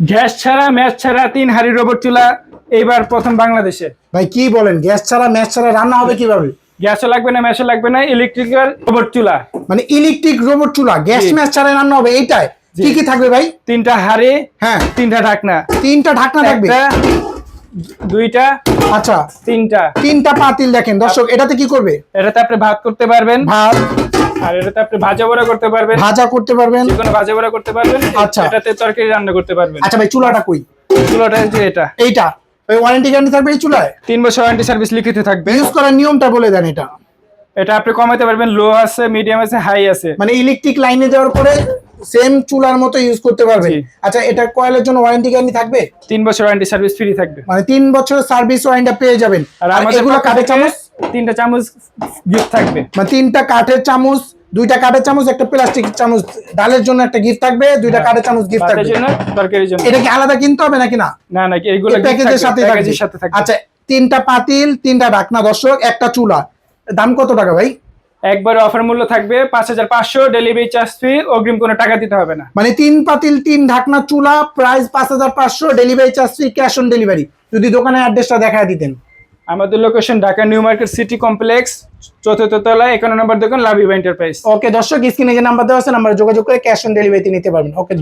Gas ছাড়া match ছাড়া 3 হাঁড়ি রোবট চুলা এইবার প্রথম বাংলাদেশে। ভাই কি বলেন, গ্যাস ছাড়া ম্যাচ ছাড়া রান্না হবে কিভাবে? গ্যাসও লাগবে না, ম্যাচও লাগবে না, ইলেকট্রিক্যাল রোবট চুলা। মানে ইলেকট্রিক রোবট চুলা, গ্যাস জি। ম্যাচ ছাড়া রান্না হবে এইটাই? জি। কি কি থাকবে ভাই? 3টা হাঁড়ি, হ্যাঁ, 3টা ঢাকনা, 3টা ঢাকনা থাকবে। একটা, 2টা, আচ্ছা, 3টা। 3টা পাতিল। দেখেন দর্শক, এটাতে কি করবে? এটাতে আপনি ভাত করতে পারবেন, ভাত আর এটাতে আপনি ভাজা বড়া করতে পারবেন, ভাজা করতে পারবেন। যে কোনো ভাজা বড়া করতে পারবেন। আচ্ছা। এটাতে তরকারি রান্না করতে পারবেন। আচ্ছা ভাই, চুলাটা কই? চুলাটা যে এটা এইটা ওই ওয়ারেন্টি গ্যারান্টি থাকবে এই চুলায়? 3 বছর ওয়ারেন্টি সার্ভিস লিখিত থাকবে। ইউজ করার নিয়মটা বলে দেন এটা। এটা আপনি কমাতে পারবেন, লো আছে, মিডিয়াম আছে, হাই আছে। মানে ইলেকট্রিক লাইনে দেওয়ার পরে সেম চুলার মতো ইউজ করতে পারবেন। জি। আচ্ছা, এটা কয়েলের জন্য ওয়ারেন্টি গ্যারান্টি থাকবে? 3 বছর ওয়ারেন্টি সার্ভিস ফ্রি থাকবে। মানে 3 বছরের সার্ভিস ওয়ারেন্টি পেয়ে যাবেন। আর আর আমাদের এগুলো পক্ষ কাঠের থেকে চামচ? 3টা চামচ গিফট থাকবে। মানে 3টা কাঠের চামচ, 2টা কাঠের চামচ, একটা প্লাস্টিক চামচ। ডালের জন্য একটা গিফট থাকবে, 2টা কাঠের চামচ গিফট ভাতের থাকবে। জন্য, তরকারির জন্য। এটা কি আলাদা কিনতে হবে নাকি না? না না, এইগুলো এই প্যাকেজের সাথে থাকবে? প্যাকেজের সাথে থাকবে। আচ্ছা, 3টা পাতিল, 3টা ঢাকনা দর্শক, একটা চুলা। দাম কত টাকা ভাই? একবারে অফার মূল্য থাকবে 5500, ডেলিভারি চার্জ ফ্রি, অগ্রিম কোনো টাকা দিতে হবে না। মানে 3 পাতিল 3 ঢাকনা চুলা, price 5500, delivery charge free, cash on delivery. যদি দোকানের অ্যাড্রেসটা দেখায় দিতেন। আমাদের location Dhaka new market city complex, 4th তলায়, 51 নম্বর দোকান, লাভ ইভা এন্টারপ্রাইজ। ওকে দর্শক, স্ক্রিনে যে নাম্বার দেওয়া আছে নাম্বারে যোগাযোগ করে ক্যাশ অন ডেলিভারিতে নিতে পারবেন। ওকে।